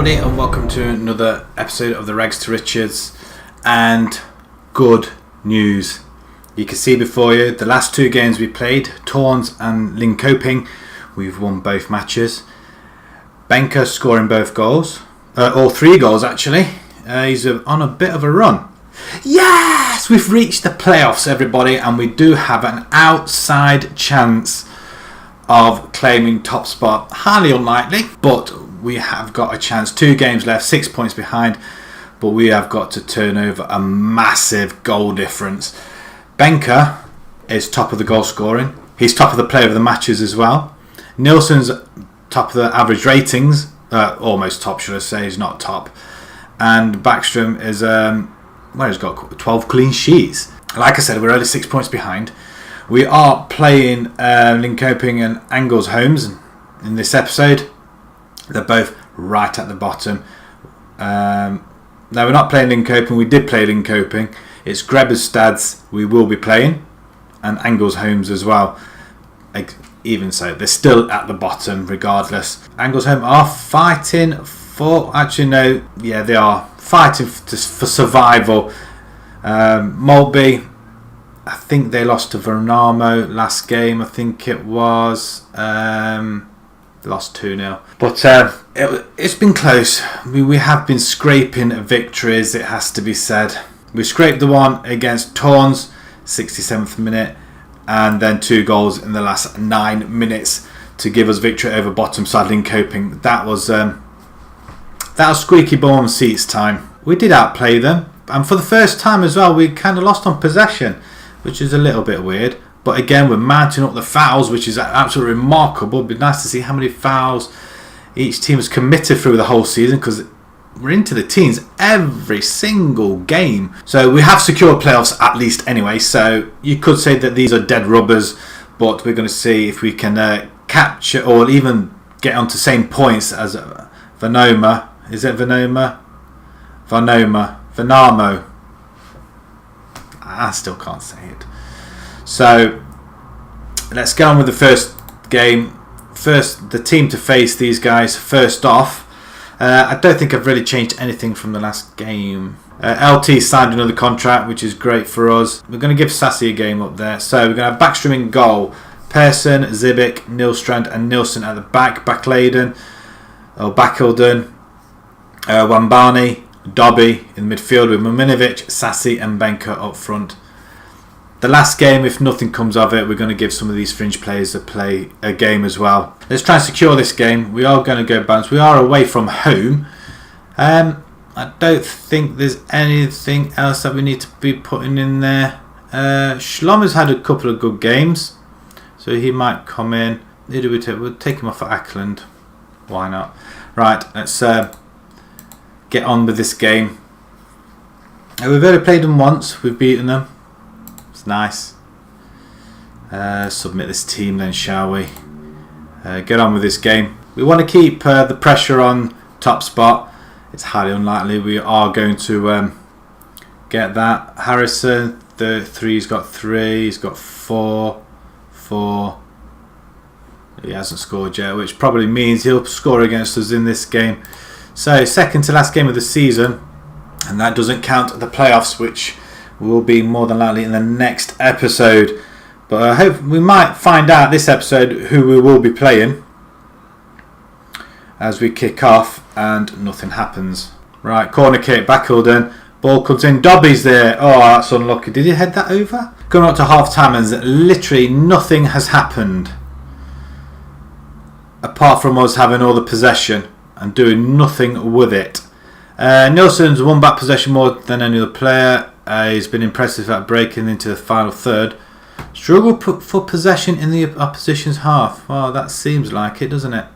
everybody, and welcome to another episode of the Regs to Riches. And good news, you can see before you the last two games we played, Torns and Linköping. We've won both matches. Benker scoring both goals, all three goals actually. He's on a bit of a run. Yes, we've reached the playoffs, everybody, and we do have an outside chance of claiming top spot. Highly unlikely, but we have got a chance. 2 games left, 6 points behind, but we have got to turn over a massive goal difference. Benker is top of the goal scoring. He's top of the player of the matches as well. Nilsson's top of the average ratings, almost top, should I say. He's not top. And Backstrom is he's got 12 clean sheets. Like I said, we're only 6 points behind. We are playing Linköping and Angles Homes in this episode. They're both right at the bottom. No, we're not playing Linköping. We did play Linköping. It's Grebbestads we will be playing, and Angles Homes as well. Even so, they're still at the bottom regardless. Angles Home are fighting for... Actually, no. Yeah, they are fighting for survival. Maltby, I think they lost to Vernamo last game. I think it was... lost 2-0. But it's been close. We have been scraping victories, it has to be said. We scraped the one against Torns, 67th minute, and then 2 goals in the last 9 minutes to give us victory over bottom side Linköping. That was squeaky bum seats time. We did outplay them, and for the first time as well, we kind of lost on possession, which is a little bit weird. But again, we're mounting up the fouls, which is absolutely remarkable. It'd be nice to see how many fouls each team has committed through the whole season, because we're into the teens every single game. So we have secured playoffs at least anyway. So you could say that these are dead rubbers, but we're going to see if we can capture or even get onto same points as Vernamo. Is it Vernamo? Vernamo. I still can't say it. So let's get on with the first game. First, the team to face these guys first off. I don't think I've really changed anything from the last game. LT signed another contract, which is great for us. We're going to give Sassy a game up there. So we're going to have Backstrom in goal. Persson, Zibic, Nilstrand and Nilsson at the back. Backleden, Wambani, Dobby in midfield with Mominovic, Sassy and Benker up front. The last game, if nothing comes of it, we're going to give some of these fringe players a game as well. Let's try and secure this game. We are going to go bounce. We are away from home. I don't think there's anything else that we need to be putting in there. Schlommer's had a couple of good games, so he might come in. Who do we take? We'll take him off for Ackland. Why not? Right, let's get on with this game. We've only played them once. We've beaten them. Nice. Submit this team then, shall we? Get on with this game. We want to keep the pressure on top spot. It's highly unlikely we are going to get that. Harrison, he's got 3. He's got 4. He hasn't scored yet, which probably means he'll score against us in this game. So second to last game of the season, and that doesn't count the playoffs, which will be more than likely in the next episode. But I hope we might find out this episode who we will be playing as we kick off, and nothing happens. Right, corner kick, Backleden. Ball comes in, Dobby's there. Oh, that's unlucky. Did he head that over? Coming up to half time, and literally nothing has happened apart from us having all the possession and doing nothing with it. Nilsson's won back possession more than any other player. He's been impressive at breaking into the final third. Struggle for possession in the opposition's half. Well, that seems like it, doesn't it?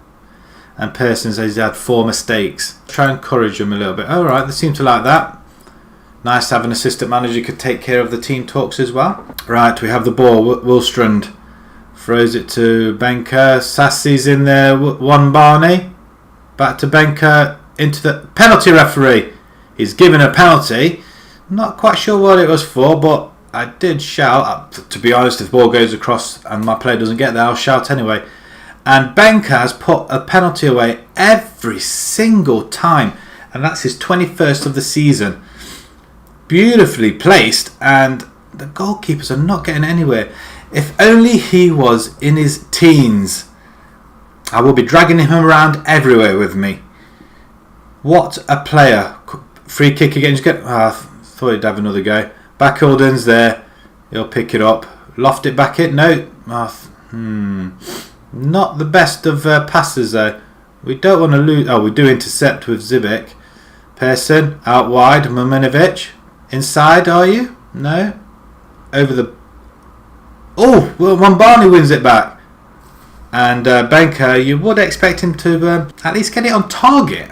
And Persson says he's had 4 mistakes. Try and encourage him a little bit. Alright, they seem to like that. Nice to have an assistant manager who could take care of the team talks as well. Right, we have the ball. Wilstrand throws it to Benker. Sassy's in there. Wambani. Back to Benker. Into the penalty referee. He's given a penalty. Not quite sure what it was for, but I did shout. To be honest, if the ball goes across and my player doesn't get there, I'll shout anyway. And Benka has put a penalty away every single time. And that's his 21st of the season. Beautifully placed, and the goalkeepers are not getting anywhere. If only he was in his teens. I will be dragging him around everywhere with me. What a player. Free kick again. I thought he'd have another go. Backhilden's there. He'll pick it up. Loft it back in. No. Not the best of passes though. We don't want to lose. Oh, we do intercept with Zibic. Pearson out wide. Muminovic. Inside, are you? No. Over the... Oh, well, Wambani wins it back. And Benka, you would expect him to at least get it on target.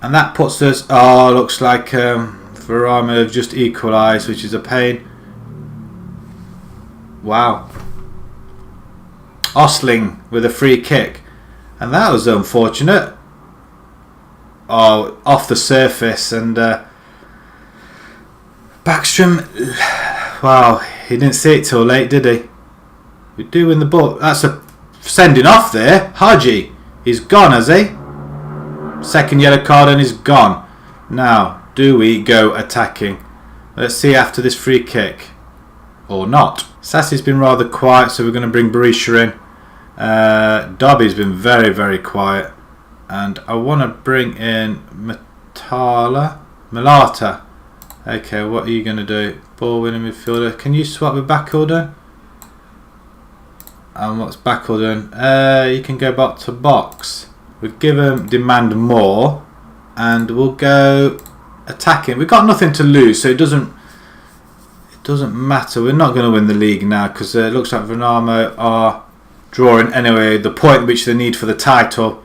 And that puts us... Oh, looks like Varama have just equalised, which is a pain. Wow. Osling with a free kick. And that was unfortunate. Oh, off the surface. And Backstrom... Wow, he didn't see it till late, did he? We do win the ball. That's a sending off there. Haji, he's gone, has he? Second yellow card and he's gone. Now, do we go attacking? Let's see after this free kick. Or not. Sassy's been rather quiet, so we're going to bring Berisha in. Dobby's been very, very quiet. And I want to bring in Malata. Okay, what are you going to do? Ball winning midfielder. Can you swap with Backhilden? And what's Backhilden? You can go box to box. We'll give him demand more. And we'll go attacking. We've got nothing to lose, so it doesn't matter. We're not going to win the league now because it looks like Venamo are drawing anyway the point which they need for the title.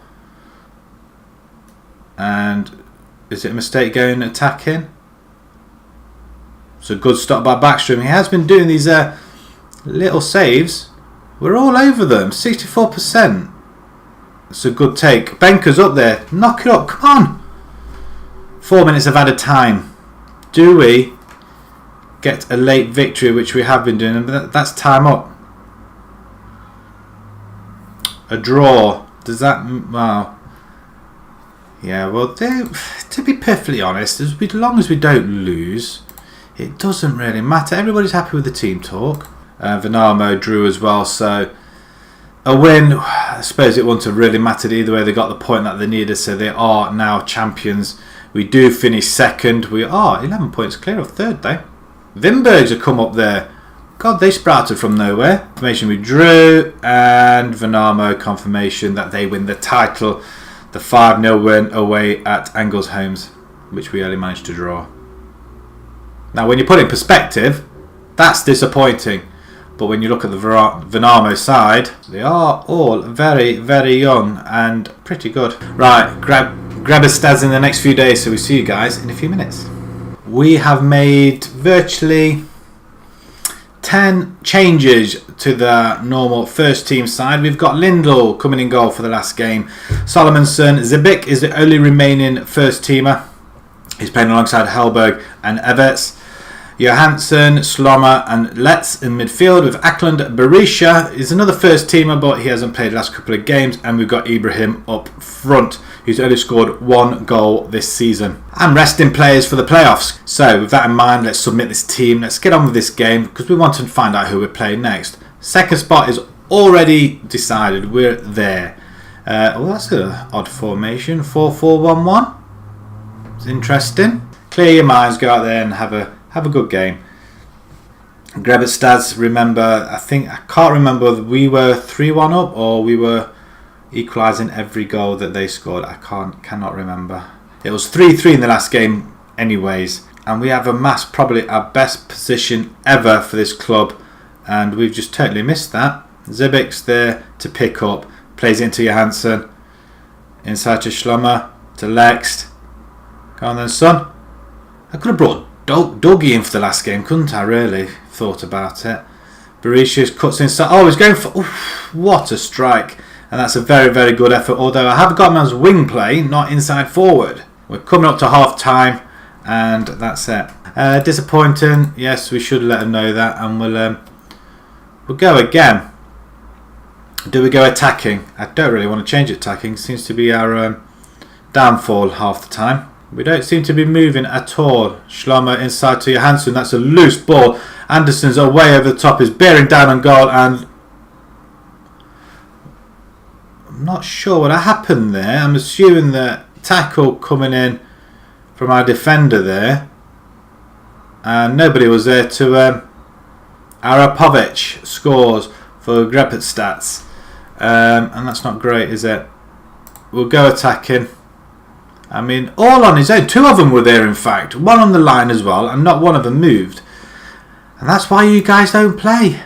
And is it a mistake going attacking? It's a good stop by Backstrom. He has been doing these little saves. We're all over them. 64%. It's a good take. Benka's up there. Knock it up. Come on. 4 minutes of added time. Do we get a late victory, which we have been doing? And that's time up. A draw. Does that... Wow. Yeah, well, to be perfectly honest, as long as we don't lose... It doesn't really matter. Everybody's happy with the team talk. Venamo drew as well, so a win, I suppose it wouldn't have really mattered either way. They got the point that they needed, so they are now champions. We do finish second. We are 11 points clear of third, though. Wimbergs have come up there. God, they sprouted from nowhere. Confirmation we drew, and Venamo confirmation that they win the title. The 5-0 win away at Angles Homes, which we only managed to draw. Now, when you put it in perspective, that's disappointing. But when you look at the Venamo side, they are all very, very young and pretty good. Right, grab a stats in the next few days, so we see you guys in a few minutes. We have made virtually 10 changes to the normal first team side. We've got Lindell coming in goal for the last game. Solomonson, Zibic is the only remaining first teamer. He's playing alongside Hellberg and Everts. Johansson, Slommer and Letts in midfield with Ackland. Berisha is another first teamer, but he hasn't played the last couple of games. And we've got Ibrahim up front, who's only scored 1 goal this season. I'm resting players for the playoffs. So with that in mind, let's submit this team. Let's get on with this game because we want to find out who we're playing next. Second spot is already decided. We're there. Well, that's an odd formation. 4-4-1-1. It's interesting. Clear your minds, go out there and have a good game. Grebet stats, remember, I can't remember whether we were 3-1 up or we were equalising every goal that they scored. I cannot remember. It was 3-3 in the last game anyways. And we have amassed probably our best position ever for this club. And we've just totally missed that. Zibic's there to pick up. Plays it into Johansson. Inside to Schlummer. To Lext. Come on then, son. I could have brought Dougie in for the last game, couldn't I, really? Thought about it. Berisha cuts inside. Oh, he's going for... Oof, what a strike. And that's a very, very good effort. Although I have got him as wing play, not inside forward. We're coming up to half time. And that's it. Disappointing. Yes, we should let him know that. And we'll go again. Do we go attacking? I don't really want to change attacking. Seems to be our downfall half the time. We don't seem to be moving at all. Shlomo inside to Johansson. That's a loose ball. Anderson's away over the top. Is bearing down on goal, and I'm not sure what happened there. I'm assuming that tackle coming in from our defender there, and nobody was there to. Arapovic scores for Grepet and that's not great, is it? We'll go attacking. I mean, all on his own. 2 of them were there, in fact. 1 on the line as well, and not one of them moved. And that's why you guys don't play.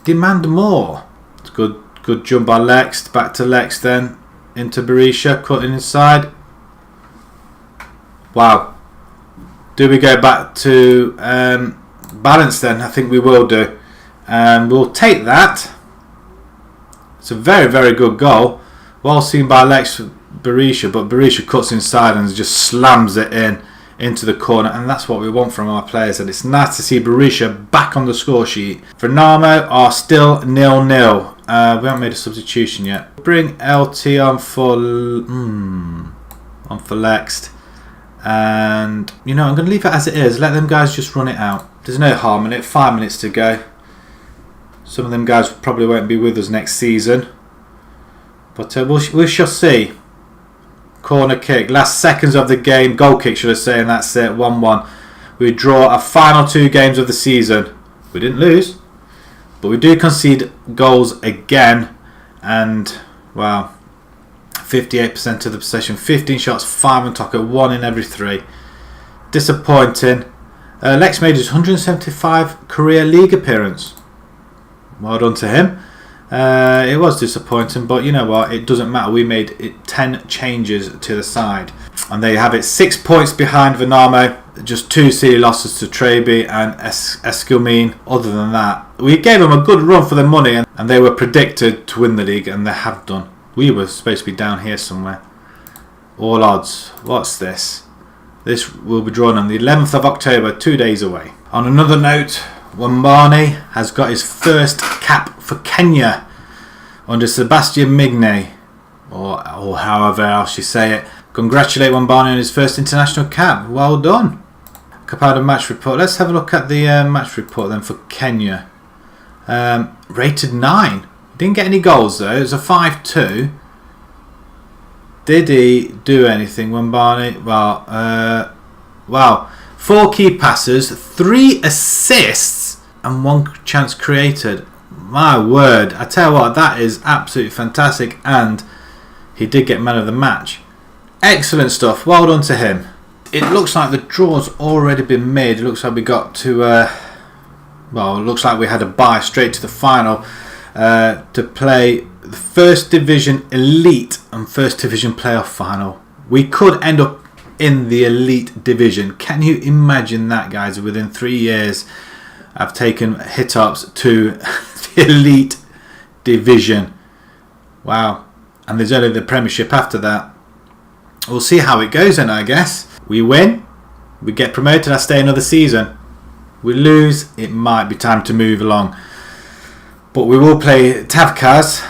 Demand more. It's good jump by Lex. Back to Lex then. Into Berisha, cutting inside. Wow. Do we go back to balance then? I think we will do. And we'll take that. It's a very, very good goal. Well seen by Lex Berisha, but Berisha cuts inside and just slams it into the corner, and that's what we want from our players. And it's nice to see Berisha back on the score sheet. Vernamo are still 0-0. We haven't made a substitution yet. Bring LT on for Lex, and you know, I'm going to leave it as it is. Let them guys just run it out. There's no harm in it. 5 minutes to go. Some of them guys probably won't be with us next season, but we shall see. Corner kick, last seconds of the game, goal kick should I say, and that's it, 1-1. We draw our final 2 games of the season. We didn't lose, but we do concede goals again, and wow, 58% of the possession, 15 shots, 5 on target, 1 in every 3. Disappointing. Lex made his 175 career league appearance. Well done to him. It was disappointing, but you know what, it doesn't matter. We made 10 changes to the side, and there you have it. 6 points behind Vernamo, just 2 silly losses to Treby and Eskilmeen. Other than that, we gave them a good run for their money, and they were predicted to win the league, and they have done. We were supposed to be down here somewhere. All odds. What's this? This will be drawn on the 11th of October, 2 days away. On another note, Wambani has got his first cap for Kenya under Sebastian Migne, or however else you say it. Congratulate Wambani on his first international cap. Well done. Capado match report. Let's have a look at the match report then for Kenya. Rated 9. Didn't get any goals though. It was a 5-2. Did he do anything, Wambani? Well, wow. 4 key passes, 3 assists, and 1 chance created. My word, I tell you what, that is absolutely fantastic, and he did get man of the match. Excellent stuff, well done to him. It looks like the draw's already been made. It looks like we got to, well, it looks like we had a bye straight to the final to play the First Division Elite and First Division Playoff Final. We could end up in the Elite Division. Can you imagine that, guys? Within 3 years I've taken hit-ups to the Elite Division. Wow. And there's only the Premiership after that. We'll see how it goes then, I guess. We win, we get promoted, I stay another season. We lose, it might be time to move along. But we will play Tavkaz,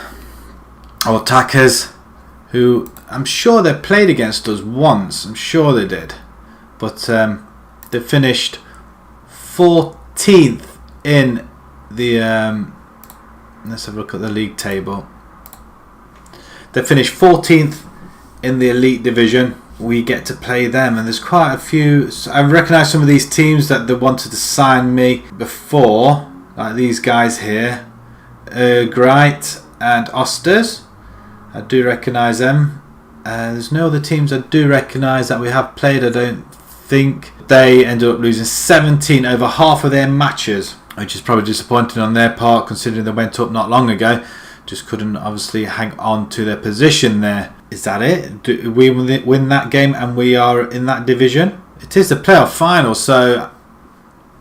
or Takas, who I'm sure they played against us once. I'm sure they did. But they finished 14th in the... let's have a look at the league table. They finished 14th in the Elite Division. We get to play them, and there's quite a few. I recognise some of these teams that they wanted to sign me before, like these guys here, Greit and Osters. I do recognise them. There's no other teams I do recognise that we have played. I don't think. They ended up losing 17 over half of their matches, which is probably disappointing on their part, considering they went up not long ago. Just couldn't obviously hang on to their position there. Is that it? Do we win that game and we are in that division? It is the playoff final, so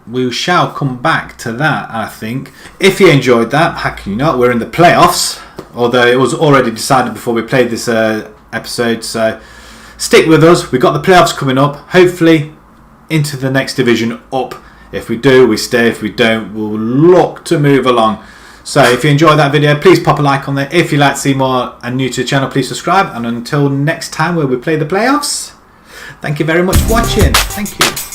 we shall come back to that, I think. If you enjoyed that, how can you not? We're in the playoffs, although it was already decided before we played this episode, so stick with us. We've got the playoffs coming up, hopefully into the next division up. If we do, we stay. If we don't, we'll look to move along. So if you enjoyed that video, please pop a like on there. If you'd like to see more and new to the channel, please subscribe. And until next time where we play the playoffs, thank you very much for watching. Thank you.